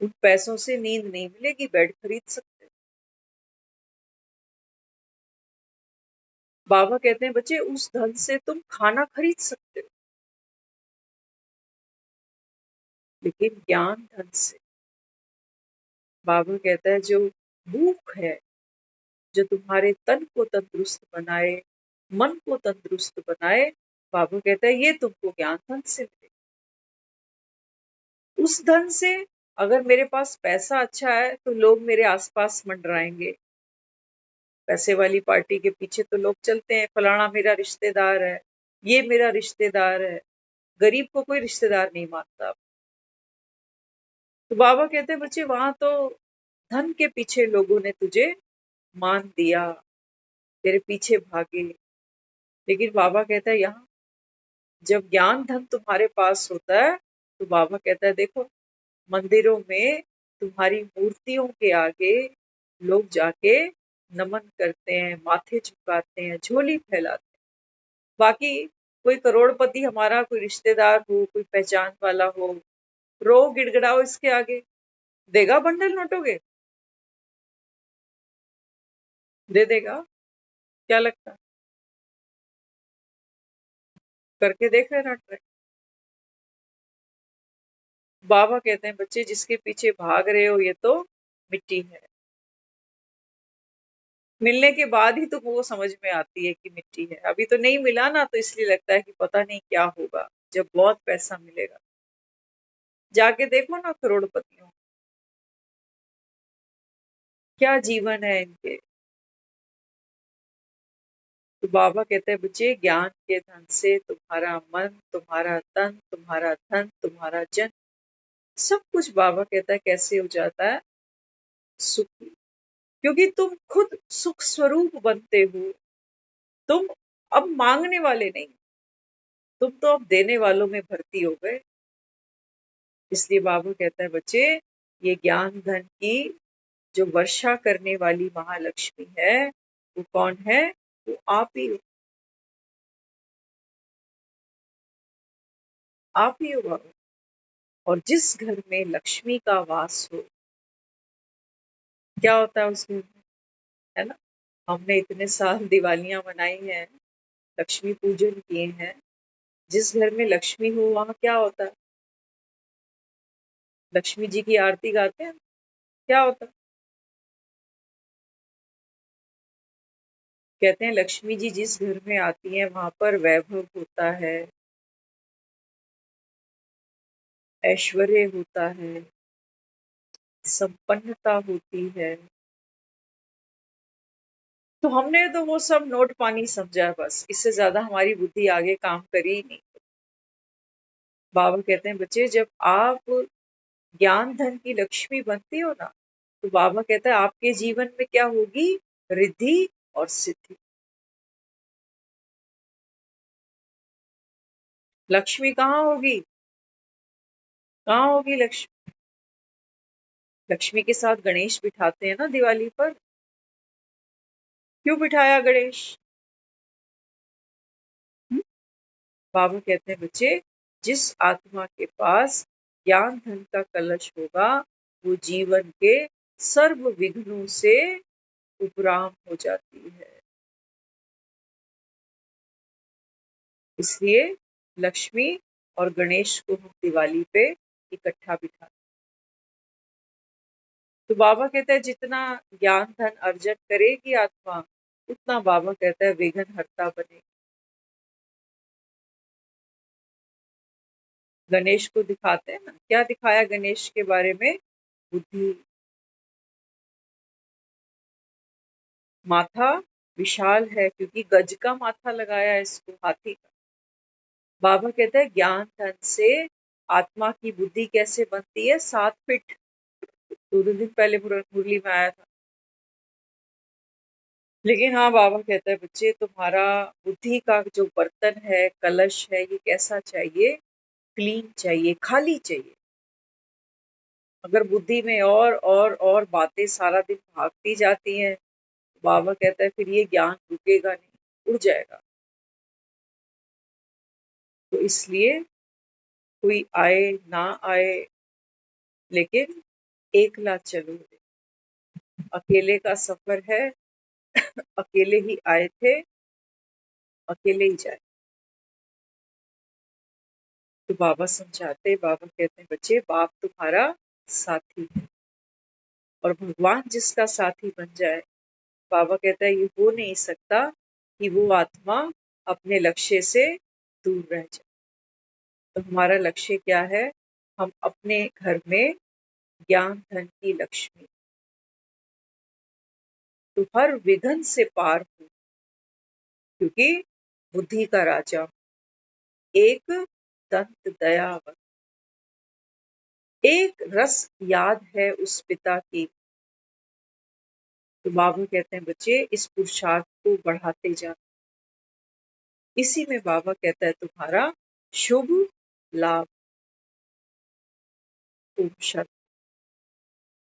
उन पैसों से नींद नहीं मिलेगी, बेड खरीद सकते हो। बाबा कहते हैं बच्चे उस धन से तुम खाना खरीद सकते हो, लेकिन ज्ञान धन से, बाबा कहता है जो भूख है, जो तुम्हारे तन को तंदुरुस्त बनाए, मन को तंदुरुस्त बनाए, बाबा कहता है ये तुमको ज्ञान धन से मिले। उस धन से अगर मेरे पास पैसा अच्छा है तो लोग मेरे आसपास मंडराएंगे, पैसे वाली पार्टी के पीछे तो लोग चलते हैं, फलाना मेरा रिश्तेदार है, ये मेरा रिश्तेदार है, गरीब को कोई रिश्तेदार नहीं मानता। तो बाबा कहते हैं बच्चे वहां तो धन के पीछे लोगों ने तुझे मान दिया, तेरे पीछे भागे, लेकिन बाबा कहता है यहाँ जब ज्ञान धन तुम्हारे पास होता है तो बाबा कहता है देखो मंदिरों में तुम्हारी मूर्तियों के आगे लोग जाके नमन करते हैं, माथे झुकाते हैं, झोली फैलाते हैं। बाकी कोई करोड़पति हमारा कोई रिश्तेदार हो, कोई पहचान वाला हो, रो गिड़गिड़ाओ इसके आगे, देगा बंडल नोटों के? दे देगा? क्या लगता है? करके देख लेना ट्राई। बाबा कहते हैं बच्चे जिसके पीछे भाग रहे हो ये तो मिट्टी है, मिलने के बाद ही तो वो समझ में आती है कि मिट्टी है, अभी तो नहीं मिला ना तो इसलिए लगता है कि पता नहीं क्या होगा जब बहुत पैसा मिलेगा। जाके देखो ना करोड़पतियों, क्या जीवन है इनके। तो बाबा कहते हैं बच्चे ज्ञान के धन से तुम्हारा मन, तुम्हारा तन, तुम्हारा धन, तुम्हारा जन, सब कुछ बाबा कहता है कैसे हो जाता है, सुखी, क्योंकि तुम खुद सुख स्वरूप बनते हो। तुम अब मांगने वाले नहीं, तुम तो अब देने वालों में भर्ती हो गए। इसलिए बाबा कहता है बच्चे ये ज्ञान धन की जो वर्षा करने वाली महालक्ष्मी है वो कौन है? वो आप ही हो, आप ही हो बाबा। और जिस घर में लक्ष्मी का वास हो, क्या होता है उस घर में, है ना? हमने इतने साल दिवालियां मनाई हैं, लक्ष्मी पूजन किए हैं, जिस घर में लक्ष्मी हो वहां क्या होता है? लक्ष्मी जी की आरती गाते हैं, क्या होता है? कहते हैं लक्ष्मी जी जिस घर में आती हैं वहां पर वैभव होता है, ऐश्वर्य होता है, संपन्नता होती है। तो हमने तो वो सब नोट पानी समझा है, बस इससे ज्यादा हमारी बुद्धि आगे काम करी ही नहीं। बाबा कहते हैं बच्चे जब आप ज्ञान धन की लक्ष्मी बनती हो ना तो बाबा कहता है आपके जीवन में क्या होगी? रिद्धि और सिद्धि। लक्ष्मी कहाँ होगी? कहाँ होगी लक्ष्मी? लक्ष्मी के साथ गणेश बिठाते हैं ना दिवाली पर, क्यों बिठाया गणेश? हम्म? बाबा कहते हैं बच्चे जिस आत्मा के पास ज्ञान धन का कलश होगा वो जीवन के सर्व विघ्नों से उपराम हो जाती है। इसलिए लक्ष्मी और गणेश को हम दिवाली पे इकट्ठा बिठाते हैं। तो बाबा कहता है जितना ज्ञान धन अर्जन करेगी आत्मा उतना बाबा कहता है विघ्न हरता बनेगी। गणेश को दिखाते हैं ना, क्या दिखाया गणेश के बारे में? बुद्धि, माथा विशाल है क्योंकि गज का माथा लगाया है इसको, हाथी का। बाबा कहता है ज्ञान धन से आत्मा की बुद्धि कैसे बनती है? 7 फीट। 2 दिन पहले मुरली में आया था। लेकिन हाँ बाबा कहता है बच्चे तुम्हारा बुद्धि का जो बर्तन है, कलश है, ये कैसा चाहिए? क्लीन चाहिए, खाली चाहिए। अगर बुद्धि में और बातें सारा दिन भागती जाती हैं तो बाबा कहता है फिर ये ज्ञान रुकेगा नहीं, उड़ जाएगा। तो इसलिए कोई आए ना आए लेकिन एकला चलो, अकेले का सफर है, अकेले ही आए थे, अकेले ही जाए। तो बाबा समझाते, बाबा कहते हैं बच्चे बाप तुम्हारा साथी है और भगवान जिसका साथी बन जाए, बाबा कहता है ये हो नहीं सकता कि वो आत्मा अपने लक्ष्य से दूर रह जाए। तो हमारा लक्ष्य क्या है? हम अपने घर में ज्ञान धन की लक्ष्मी, तो हर विघ्न से पार हो, क्योंकि बुद्धि का राजा एक दंत दयावन, एक रस याद है उस पिता की। तो बाबा कहते हैं बच्चे इस पुरुषार्थ को बढ़ाते जाओ, इसी में बाबा कहता है तुम्हारा शुभ लाभ। ओम शांति।